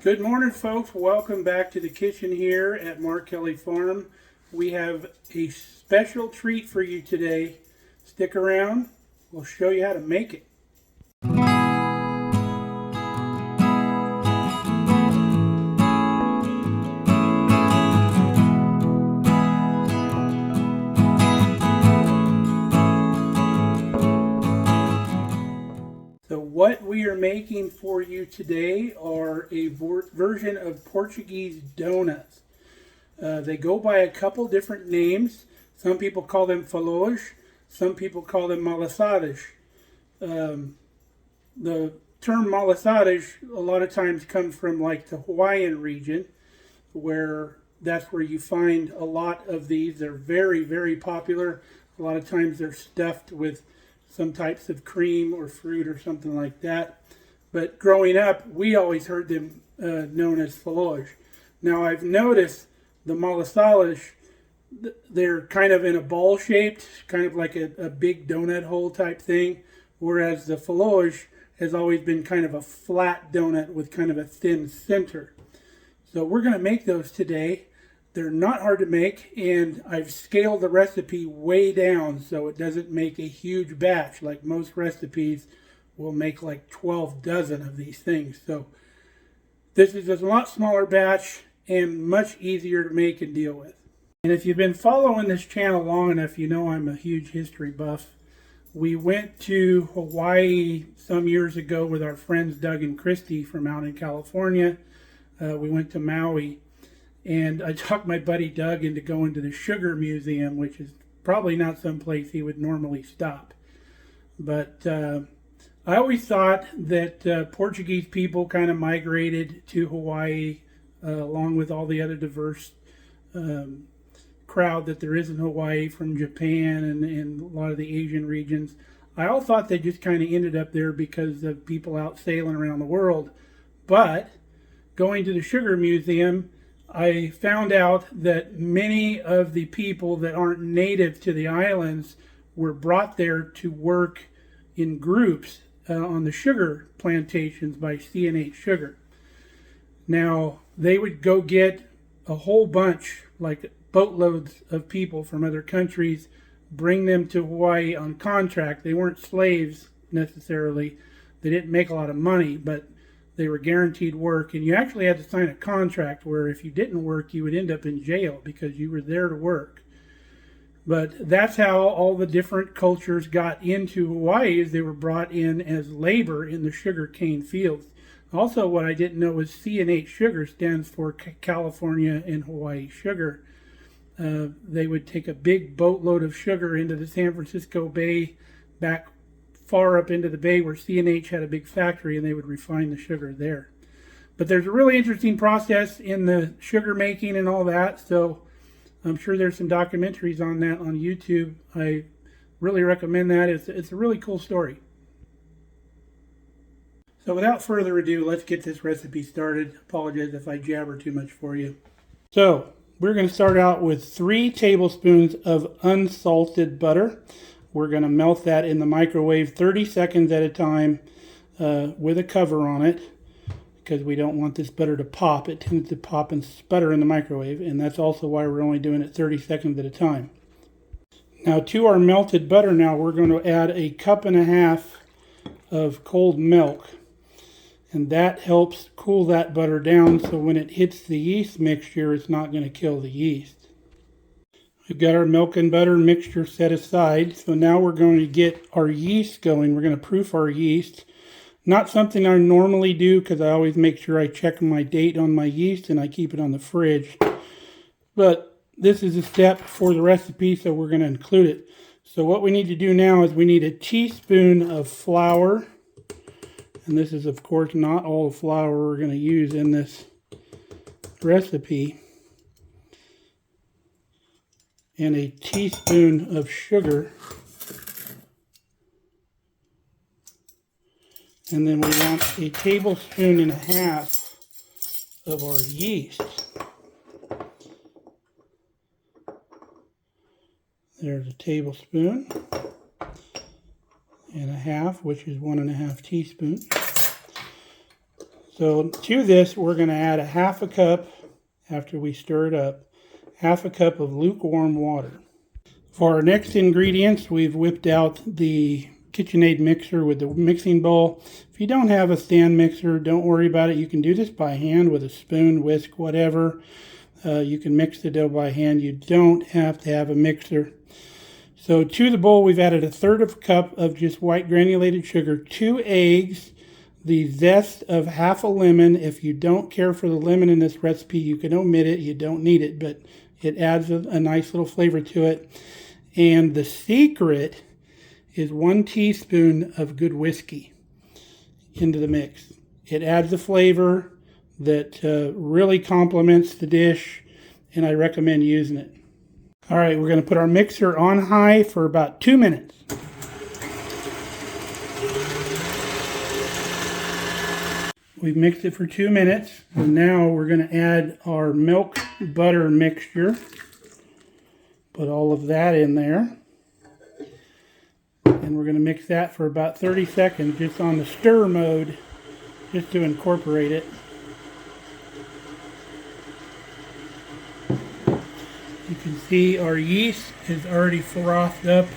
Good morning, folks. Welcome back to the kitchen here at Mark Kelly Farm. We have a special treat for you today. Stick around. We'll show you how to make it. So what we are making for you today are a version of Portuguese donuts. They go by a couple different names. Some people call them Filhos. Some people call them Malasadas. The term Malasadas a lot of times comes from like the Hawaiian region, where that's where you find a lot of these. They're very, very popular. A lot of times they're stuffed with some types of cream or fruit or something like that. But growing up, we always heard them known as Filhos. Now I've noticed the Malasadas, they're kind of in a ball shaped, kind of like a big donut hole type thing, whereas the Filhos has always been kind of a flat donut with kind of a thin center. So we're going to make those today. They're not hard to make, and I've scaled the recipe way down so it doesn't make a huge batch. Like most recipes will make like 12 dozen of these things. So this is a lot smaller batch and much easier to make and deal with. And if you've been following this channel long enough, you know I'm a huge history buff. We went to Hawaii some years ago with our friends Doug and Christy from out in California. We went to Maui. And I talked my buddy Doug into going to the Sugar Museum, which is probably not someplace he would normally stop. But I always thought that Portuguese people kind of migrated to Hawaii along with all the other diverse crowd that there is in Hawaii from Japan and a lot of the Asian regions. I all thought they just kind of ended up there because of people out sailing around the world. But going to the Sugar Museum, I found out that many of the people that aren't native to the islands were brought there to work in groups on the sugar plantations by C&H Sugar. Now, they would go get a whole bunch, like boatloads of people from other countries, bring them to Hawaii on contract. They weren't slaves necessarily. They didn't make a lot of money, but they were guaranteed work, and you actually had to sign a contract where if you didn't work, you would end up in jail because you were there to work. But that's how all the different cultures got into Hawaii, is they were brought in as labor in the sugar cane fields. Also, what I didn't know was C&H Sugar stands for California and Hawaii Sugar. They would take a big boatload of sugar into the San Francisco Bay, back far up into the bay where C&H had a big factory, and they would refine the sugar there. But there's a really interesting process in the sugar making and all that, so I'm sure there's some documentaries on that on YouTube. I really recommend that. It's a really cool story. So without further ado, let's get this recipe started. Apologize if I jabber too much for you. So we're going to start out with 3 tablespoons of unsalted butter. We're going to melt that in the microwave 30 seconds at a time with a cover on it, because we don't want this butter to pop. It tends to pop and sputter in the microwave, and that's also why we're only doing it 30 seconds at a time. Now, to our melted butter now, we're going to add a 1.5 cups of cold milk, and that helps cool that butter down so when it hits the yeast mixture, it's not going to kill the yeast. We've got our milk and butter mixture set aside. So now we're going to get our yeast going. We're going to proof our yeast. Not something I normally do because I always make sure I check my date on my yeast and I keep it on the fridge. But this is a step for the recipe, so we're going to include it. So what we need to do now is we need a teaspoon of flour. And this is, of course, not all the flour we're going to use in this recipe. And a teaspoon of sugar. And then we want a 1.5 tablespoons of our yeast. There's a 1.5 tablespoons, which is 1.5 teaspoons. So to this, we're going to add a half a cup, after we stir it up, half a cup of lukewarm water. For our next ingredients, we've whipped out the KitchenAid mixer with the mixing bowl. If you don't have a stand mixer, don't worry about it. You can do this by hand with a spoon, whisk, whatever. You can mix the dough by hand. You don't have to have a mixer. So to the bowl, we've added 1/3 of a cup of just white granulated sugar, 2 eggs, the zest of half a lemon. If you don't care for the lemon in this recipe, you can omit it. You don't need it, but it adds a nice little flavor to it. And the secret is 1 teaspoon of good whiskey into the mix. It adds a flavor that really complements the dish, and I recommend using it. All right, we're going to put our mixer on high for about 2 minutes. We've mixed it for 2 minutes, and now we're going to add our milk butter mixture. Put all of that in there. And we're going to mix that for about 30 seconds just on the stir mode, just to incorporate it. You can see our yeast is already frothed up.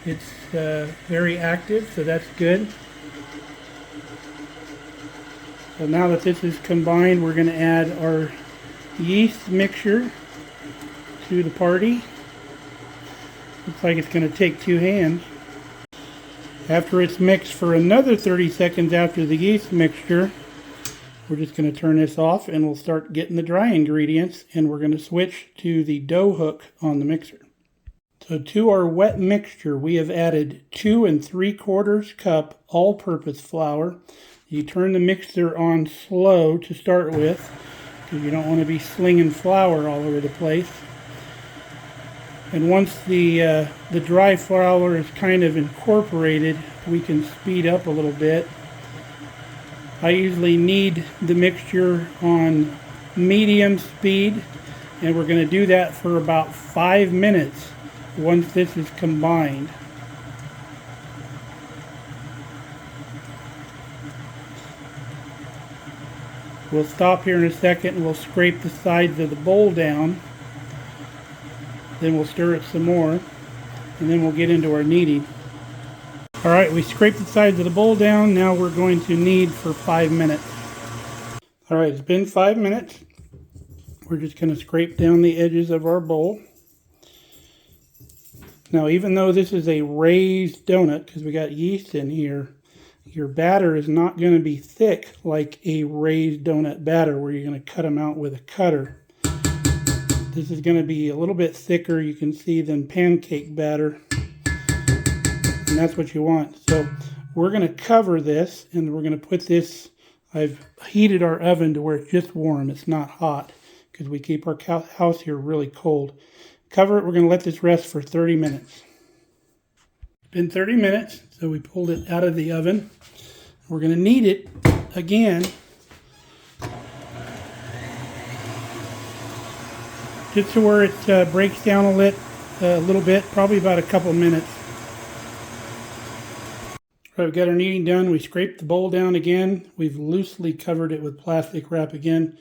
It's very active, so that's good. So now that this is combined, we're going to add our yeast mixture to the party. Looks like it's going to take 2 hands. After it's mixed for another 30 seconds after the yeast mixture, we're just going to turn this off and we'll start getting the dry ingredients, and we're going to switch to the dough hook on the mixer. So to our wet mixture, we have added 2 3/4 cup all-purpose flour. You turn the mixer on slow to start with, because you don't want to be slinging flour all over the place. And once the dry flour is kind of incorporated, we can speed up a little bit. I usually knead the mixture on medium speed, and we're going to do that for about 5 minutes once this is combined. We'll stop here in a second and we'll scrape the sides of the bowl down. Then we'll stir it some more, and then we'll get into our kneading. All right, we scraped the sides of the bowl down. Now we're going to knead for 5 minutes. All right, it's been 5 minutes. We're just going to scrape down the edges of our bowl. Now, even though this is a raised donut, because we got yeast in here, your batter is not going to be thick like a raised donut batter where you're going to cut them out with a cutter. This is going to be a little bit thicker, you can see, than pancake batter. And that's what you want. So we're going to cover this, and we're going to put this, I've heated our oven to where it's just warm. It's not hot, because we keep our house here really cold. Cover it. We're going to let this rest for 30 minutes. It's been 30 minutes, so we pulled it out of the oven. We're going to knead it again, just to where it breaks down a little bit, probably about a couple minutes. All right, we've got our kneading done. We scraped the bowl down again. We've loosely covered it with plastic wrap again.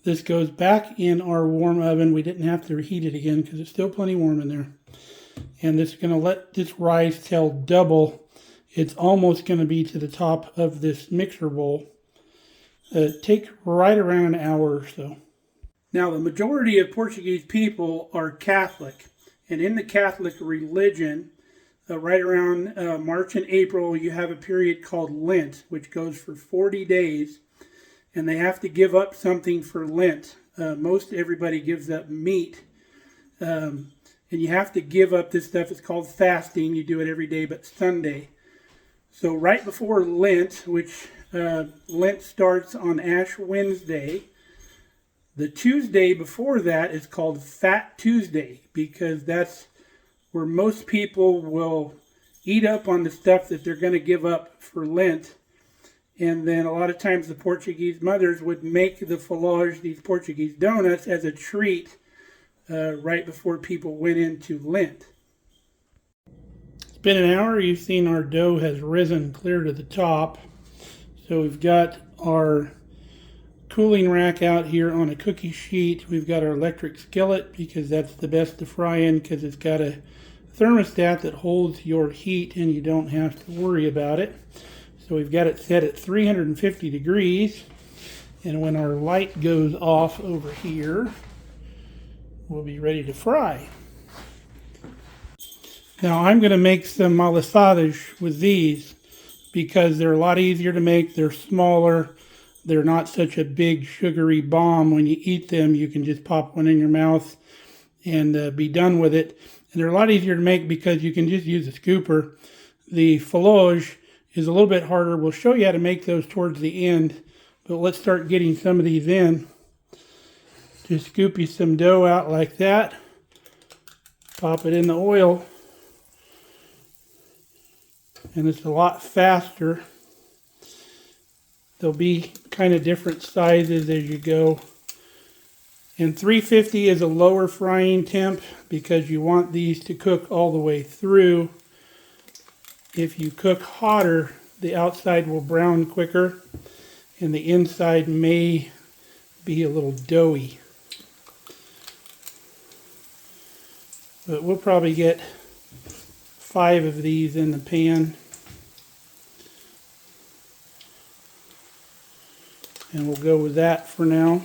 This goes back in our warm oven. We didn't have to reheat it again because it's still plenty warm in there. And this is going to let this rise till double. It's almost going to be to the top of this mixer bowl. Take right around an hour or so. Now, the majority of Portuguese people are Catholic. And in the Catholic religion, right around March and April, you have a period called Lent, which goes for 40 days. And they have to give up something for Lent. Most everybody gives up meat. And you have to give up this stuff. It's called fasting. You do it every day but Sunday. So right before Lent, which Lent starts on Ash Wednesday, the Tuesday before that is called Fat Tuesday, because that's where most people will eat up on the stuff that they're going to give up for Lent. And then a lot of times the Portuguese mothers would make the Filhos, these Portuguese donuts, as a treat right before people went into Lent. It's been an hour. You've seen our dough has risen clear to the top. So we've got our cooling rack out here on a cookie sheet. We've got our electric skillet because that's the best to fry in because it's got a thermostat that holds your heat and you don't have to worry about it. So we've got it set at 350 degrees. And when our light goes off over here, we'll be ready to fry. Now I'm going to make some malasadas with these because they're a lot easier to make. They're smaller. They're not such a big sugary bomb. When you eat them, you can just pop one in your mouth and be done with it. And they're a lot easier to make because you can just use a scooper. The Filhos is a little bit harder. We'll show you how to make those towards the end. But let's start getting some of these in. Just scoop you some dough out like that. Pop it in the oil. And it's a lot faster. They'll be kind of different sizes as you go. And 350 is a lower frying temp because you want these to cook all the way through. If you cook hotter, the outside will brown quicker and the inside may be a little doughy. But we'll probably get 5 of these in the pan. And we'll go with that for now.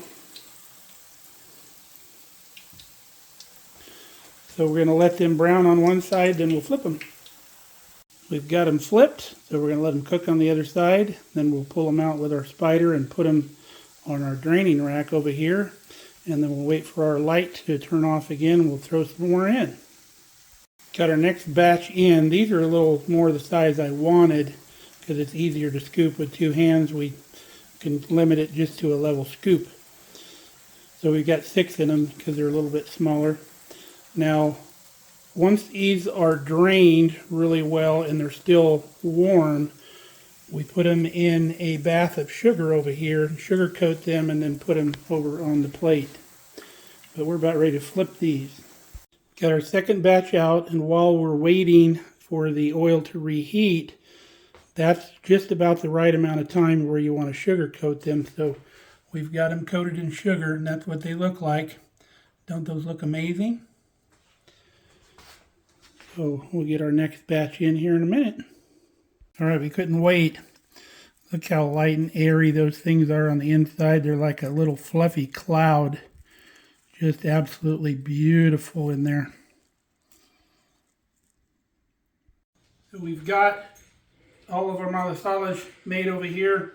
So we're going to let them brown on one side, then we'll flip them. We've got them flipped, so we're going to let them cook on the other side. Then we'll pull them out with our spider and put them on our draining rack over here. And then we'll wait for our light to turn off again. We'll throw some more in. Got our next batch in. These are a little more the size I wanted because it's easier to scoop with 2 hands. We can limit it just to a level scoop. So we've got 6 in them because they're a little bit smaller. Now, once these are drained really well and they're still warm, we put them in a bath of sugar over here, sugar coat them, and then put them over on the plate. But we're about ready to flip these. Got our second batch out, and while we're waiting for the oil to reheat, that's just about the right amount of time where you want to sugar coat them. So we've got them coated in sugar, and that's what they look like. Don't those look amazing? So we'll get our next batch in here in a minute. All right, we couldn't wait. Look how light and airy those things are on the inside. They're like a little fluffy cloud. Just absolutely beautiful in there. So we've got all of our malasadas made over here.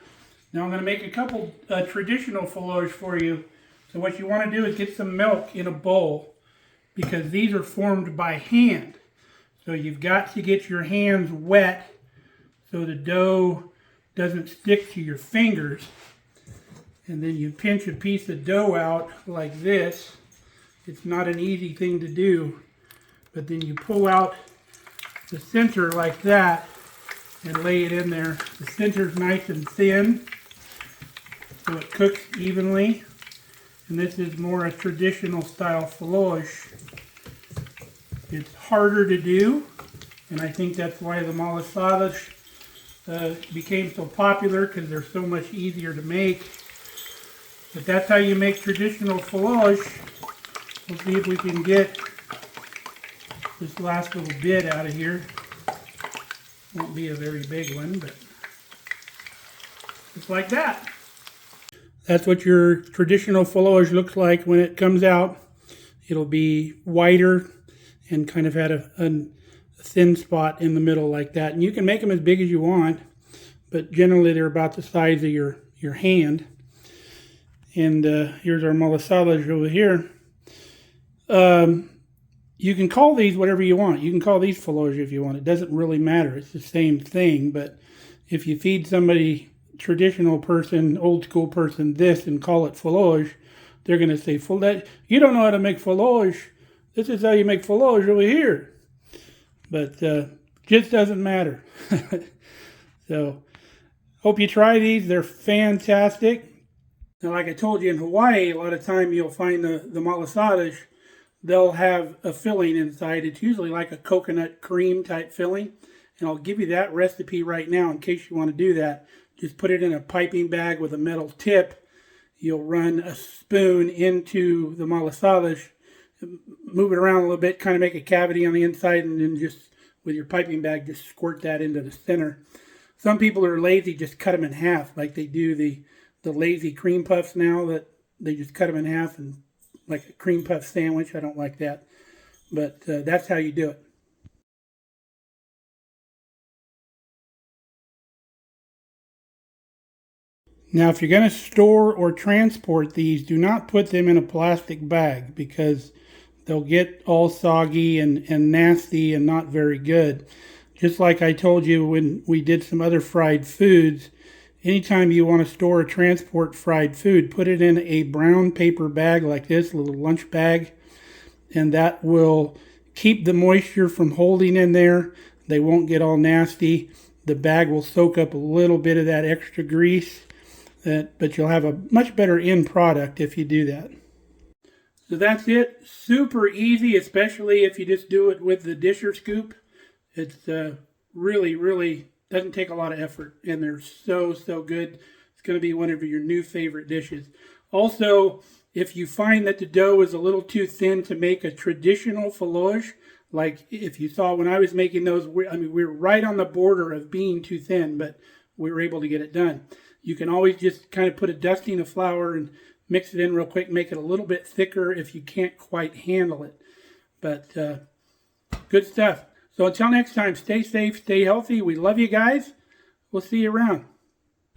Now I'm going to make a couple traditional filhos for you. So what you want to do is get some milk in a bowl because these are formed by hand. So you've got to get your hands wet so the dough doesn't stick to your fingers. And then you pinch a piece of dough out like this. It's not an easy thing to do, but then you pull out the center like that and lay it in there. The center's nice and thin, so it cooks evenly. And this is more a traditional style filhos. It's harder to do, and I think that's why the malasadas became so popular because they're so much easier to make. But that's how you make traditional filhos. We'll see if we can get this last little bit out of here. Won't be a very big one, but just like that. That's what your traditional filhos looks like when it comes out. It'll be whiter and kind of had a thin spot in the middle like that. And you can make them as big as you want, but generally they're about the size of your hand. And here's our malasadas over here. You can call these whatever you want. You can call these filhos if you want. It doesn't really matter. It's the same thing. But if you feed somebody, traditional person, old school person, this and call it filhos, they're going to say, you don't know how to make filhos. This is how you make filhos over here. But just doesn't matter. So, hope you try these. They're fantastic. Now, like I told you, in Hawaii, a lot of time you'll find the malasadas, they'll have a filling inside. It's usually like a coconut cream type filling. And I'll give you that recipe right now in case you want to do that. Just put it in a piping bag with a metal tip. you'll run a spoon into the malasadas, move it around a little bit, kind of make a cavity on the inside, and then just with your piping bag, just squirt that into the center. Some people are lazy, just cut them in half, like they do the lazy cream puffs now, that they just cut them in half and like a cream puff sandwich. I don't like that, but that's how you do it. Now, if you're going to store or transport these, do not put them in a plastic bag because they'll get all soggy and nasty and not very good. Just like I told you when we did some other fried foods, anytime you want to store or transport fried food, put it in a brown paper bag like this, a little lunch bag, and that will keep the moisture from holding in there. They won't get all nasty. The bag will soak up a little bit of that extra grease, but you'll have a much better end product if you do that. So that's it. Super easy, especially if you just do it with the disher scoop. It's really, really doesn't take a lot of effort, and they're so good. It's going to be one of your new favorite dishes. Also, if you find that the dough is a little too thin to make a traditional filhos, like if you saw when I was making those, we were right on the border of being too thin, but we were able to get it done. You can always just kind of put a dusting of flour and mix it in real quick, make it a little bit thicker if you can't quite handle it. But good stuff. So until next time, stay safe, stay healthy. We love you guys. We'll see you around.